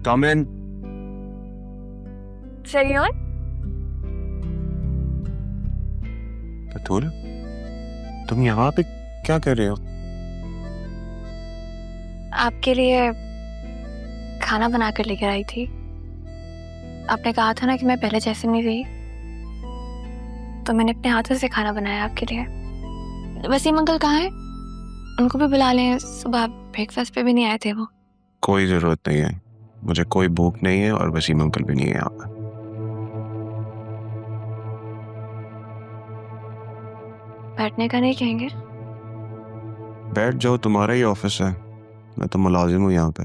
कम इन। सरियन, बतूल, तुम यहाँ पे क्या कर रहे हो? आपके लिए खाना बना कर लेकर आई थी। आपने कहा था ना कि मैं पहले जैसे नहीं रही, तो मैंने अपने हाथों से खाना बनाया आपके लिए। वसीम अंकल कहाँ हैं? उनको भी बुला लें, सुबह ब्रेकफास्ट पे भी नहीं आए थे वो। कोई जरूरत नहीं है, मुझे कोई भूख नहीं है और वसीम अंकल भी नहीं है यहाँ पे। बैठने का नहीं कहेंगे? बैठ जाओ, तुम्हारा ही ऑफिस है, मैं तो मुलाजिम हूँ यहाँ पे।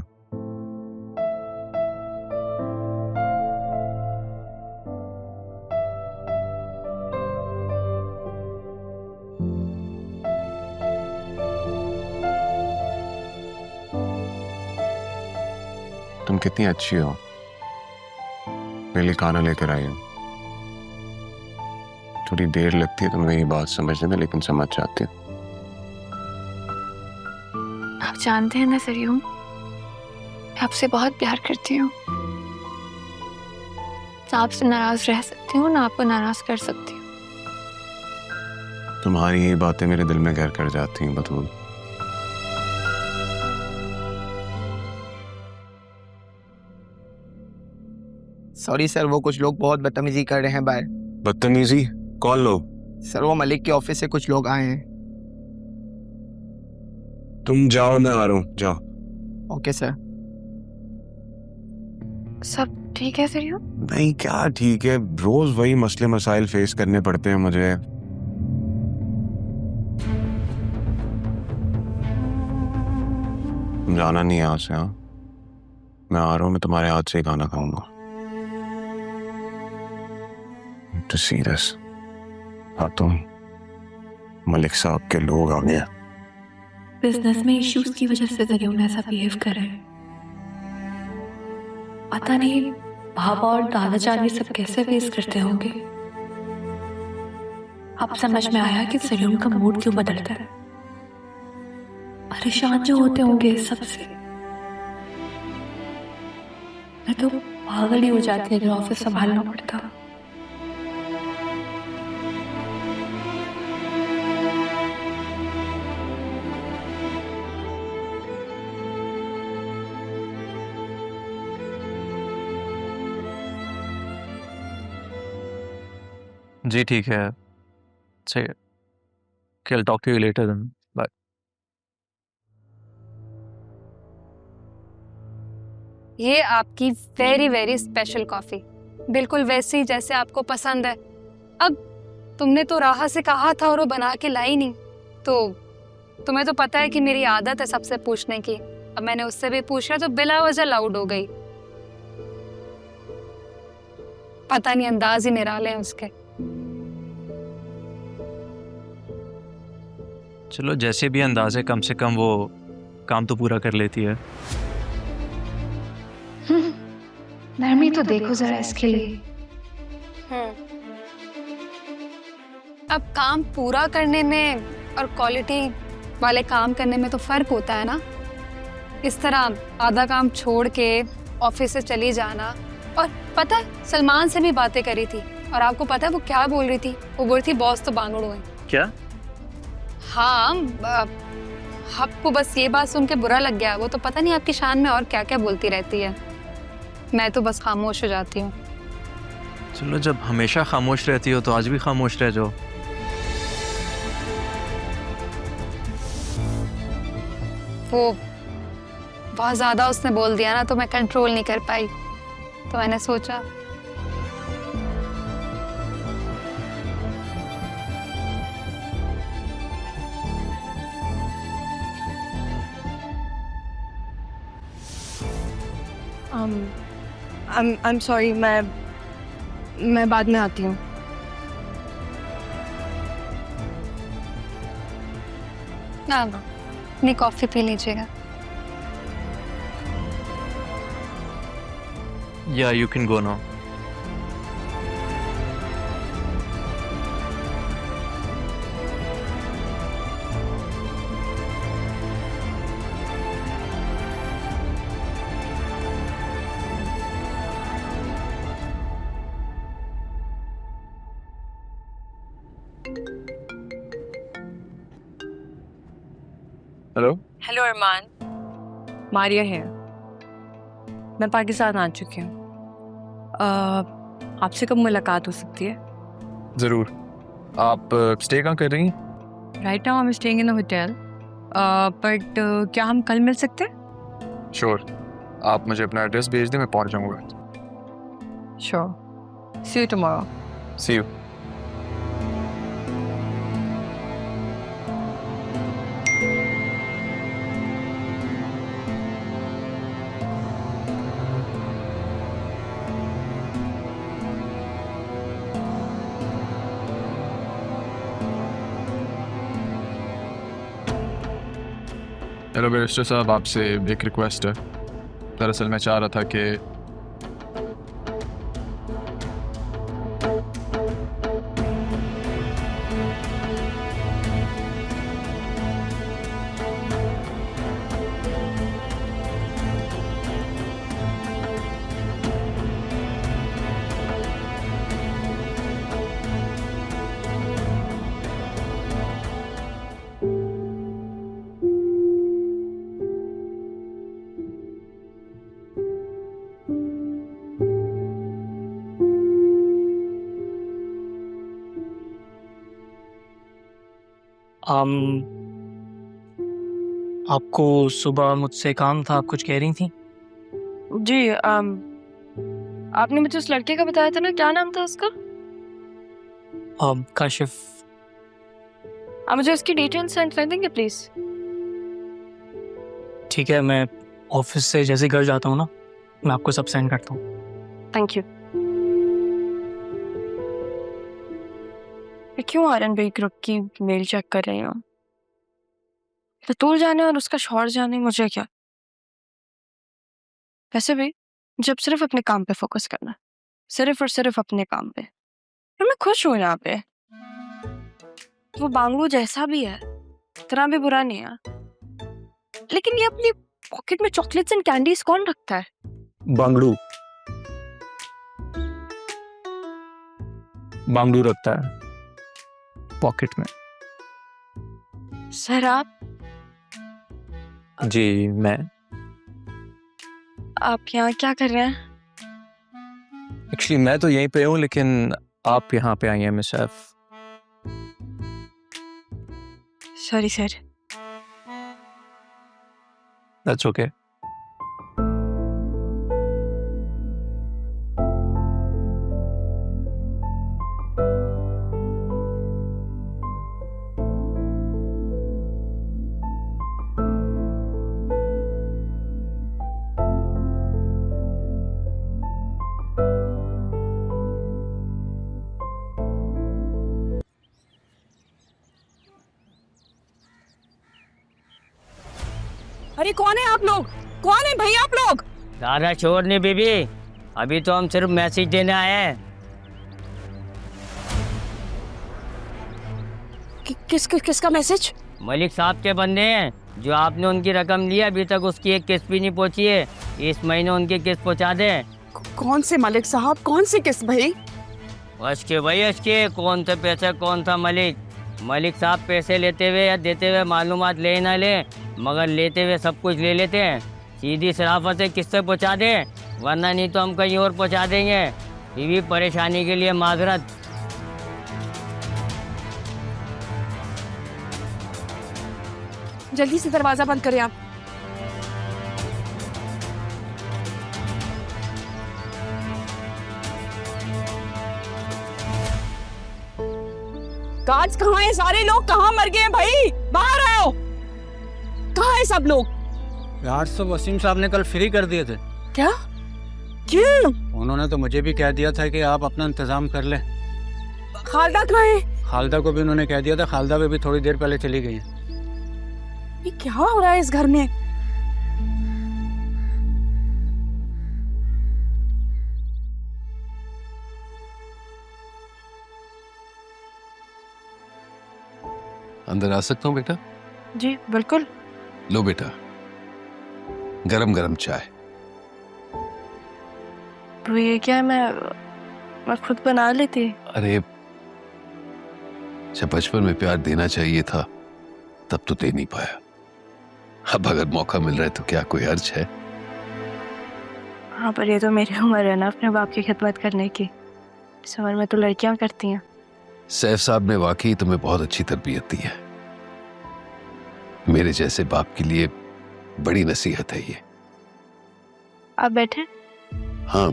तुम कितनी अच्छी हो, मेरे लिए खाना लेकर आई हो। थोड़ी देर लगती है तुम्हें मेरी बात समझने में, लेकिन समझ जाती हो। आप जानते हैं ना सरियन, मैं आपसे बहुत प्यार करती हूँ। ना आपसे नाराज रह सकती हूँ, ना आपको नाराज कर सकती हूँ। तुम्हारी ये बातें मेरे दिल में घर कर जाती हैं बतूल। सॉरी सर, वो कुछ लोग बहुत बदतमीजी कर रहे हैं बाहर। बदतमीजी? कौन लोग? सर, वो मलिक के ऑफिस से कुछ लोग आए हैं। तुम जाओ, मैं आ रहा हूँ, जाओ। Okay sir. सब ठीक है सरियन? नहीं, क्या ठीक है, रोज वही मसले मसाइल फेस करने पड़ते हैं मुझे। तुम जाना नहीं है यहाँ से। हाँ, मैं आ रहा हूँ, मैं तुम्हारे हाथ से ही खाना खाऊंगा। To see this. हाँ, तुम मलिक साहब के लोग आ गए। बिजनेस में इश्यूज की वजह से सरियन ऐसा बिहेव कर रहे हैं। पता नहीं भाभा और दादा जान ये सब कैसे फेस करते होंगे। अब समझ में आया कि सरियन का मूड क्यों बदलता है। परेशान जो होते होंगे इस सब से। मैं तो पागल ही हो जाती अगर ऑफिस संभालना पड़ता। जी ठीक है, सही है। I'll talk to you later then. Bye. ये आपकी वेरी वेरी स्पेशल कॉफी, बिल्कुल वैसी जैसे आपको पसंद है। अब तुमने तो राहा से कहा था और वो बना के लाई नहीं, तो तुम्हें तो पता है कि मेरी आदत है सबसे पूछने की। अब मैंने उससे भी पूछा तो बिला वजह लाउड हो गई। पता नहीं, अंदाज ही निराले हैं उसके। चलो जैसे भी अंदाज है, कम से कम वो काम तो पूरा कर लेती है। नरमी तो देखो जरा इसके लिए। अब काम पूरा करने में और क्वालिटी वाले काम करने में तो फर्क होता है ना। इस तरह आधा काम छोड़ के ऑफिस से चली जाना। और पता है, सलमान से भी बातें करी थी और आपको पता है वो क्या बोल रही थी? वो बोल रही थी बॉस तो बांगड़ू है। क्या? हाँ, आपको बस ये बात सुन के बुरा लग गया। वो तो पता नहीं आपकी शान में और क्या क्या बोलती रहती है। मैं तो बस खामोश हो जाती हूँ। चलो, जब हमेशा खामोश रहती हो तो आज भी खामोश रह जाओ। वो बहुत ज्यादा उसने बोल दिया ना, तो मैं कंट्रोल नहीं कर पाई, तो मैंने सोचा I'm sorry, मैं बाद में आती हूँ। ना अपनी कॉफी पी लीजिएगा। Yeah, you can go now. Hello. Hello Arman, Maria है। मैं पाकिस्तान आ चुकी हूँ। आपसे कब मुलाकात हो सकती है? ज़रूर। आप स्टे कहाँ कर रही हैं? Right now I am staying in a hotel, but क्या हम कल मिल सकते हैं? श्योर। आप मुझे अपना एड्रेस भेज दें, मैं पहुँच जाऊँगा। Sure, see you tomorrow. See you. Hello barrister साहब, आपसे एक रिक्वेस्ट है। दरअसल मैं चाह रहा था कि आपको सुबह मुझसे काम था, आप कुछ कह रही थी? जी, आपने मुझे उस लड़के का बताया था ना, क्या नाम था उसका? काशिफ। आप मुझे उसकी डिटेल्स सेंड कर देंगे प्लीज? ठीक है, मैं ऑफिस से जैसे घर जाता हूँ ना, मैं आपको सब सेंड करता हूँ। Thank you. क्यों आर्यन भाई ग्रुप की मेल चेक कर रही हूँ? बतूल जाने और उसका शौहर जाने, मुझे क्या? वैसे भी जब सिर्फ अपने काम पे फोकस करना, सिर्फ और सिर्फ अपने काम पे, और मैं खुश हूँ यहाँ पे। वो बांगू जैसा भी है, इतना भी बुरा नहीं है, लेकिन ये अपनी पॉकेट में चॉकलेट्स एंड कैंडीज कौन रखता है? बांगड़ू बांगड़ू रखता है पॉकेट में। सर आप जी, मैं यहाँ क्या कर रहे हैं? एक्चुअली मैं तो यहीं पे हूँ, लेकिन आप यहाँ पे आई हैं miss F. Sorry sir. That's okay. अरे कौन है आप लोग? कौन है भाई आप लोग? दादा शोर नहीं बीबी, अभी तो हम सिर्फ मैसेज देने आए हैं। किसका मैसेज? मलिक साहब के बंदे हैं, जो आपने उनकी रकम ली, अभी तक उसकी एक किस्त भी नहीं पहुंची है। इस महीने उनकी किस्त पहुंचा दे। कौन से मलिक साहब, कौन सी किस्त भाई? अशके भाई अशके, कौन सा पैसा कौन सा मलिक? मलिक साहब पैसे लेते हुए या देते हुए मालूमात ले ना ले, मगर लेते हुए सब कुछ ले लेते हैं। सीधी शराफत से किस्त पहुंचा दे, वरना नहीं तो हम कहीं और पहुंचा देंगे। बीवी परेशानी के लिए माजरत। जल्दी से दरवाजा बंद करें आप। गार्ड्स कहाँ हैं? सारे लोग कहाँ मर गए हैं भाई? बाहर आओ। कहाँ हैं सब लोग? यार तो वसीम साहब ने कल फ्री कर दिए थे। क्या? क्यों? उन्होंने तो मुझे भी कह दिया था कि आप अपना इंतजाम कर लें। खालदा कहाँ है? खालदा को भी उन्होंने कह दिया था, खालदा भी थोड़ी देर पहले चली गई है। ये क्या हो रहा है इस घर में? अंदर आ सकता हूँ बेटा? जी बिल्कुल। लो बेटा, गरम गरम चाय। तो ये क्या है, मैं खुद बना लेती। अरे जब बचपन में प्यार देना चाहिए था तब तो दे नहीं पाया। अब अगर मौका मिल रहा है तो क्या कोई अर्ज है? हाँ, पर ये तो मेरी उम्र है ना अपने बाप की खिदमत करने की। इस उम्र में तो लड़कियां करती हैं। सैफ साहब ने वाकई तुम्हें बहुत अच्छी तरबियत दी है। मेरे जैसे बाप के लिए बड़ी नसीहत है ये। आप बैठे। हाँ,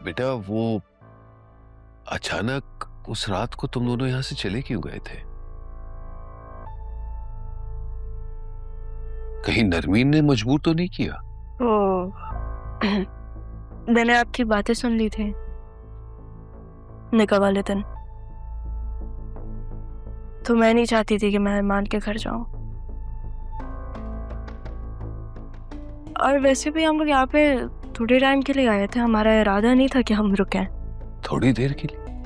बेटा वो अचानक उस रात को तुम दोनों यहां से चले क्यों गए थे? कहीं नरमीन ने मजबूर तो नहीं किया? मैंने आपकी बातें सुन ली थी निकाह वाले दिन, तो मैं नहीं चाहती थी कि मैं मान के घर जाऊं। और वैसे भी हम लोग यहाँ पे थोड़े टाइम के लिए आए थे, हमारा इरादा नहीं था कि हम रुकें। थोड़ी देर के लिए?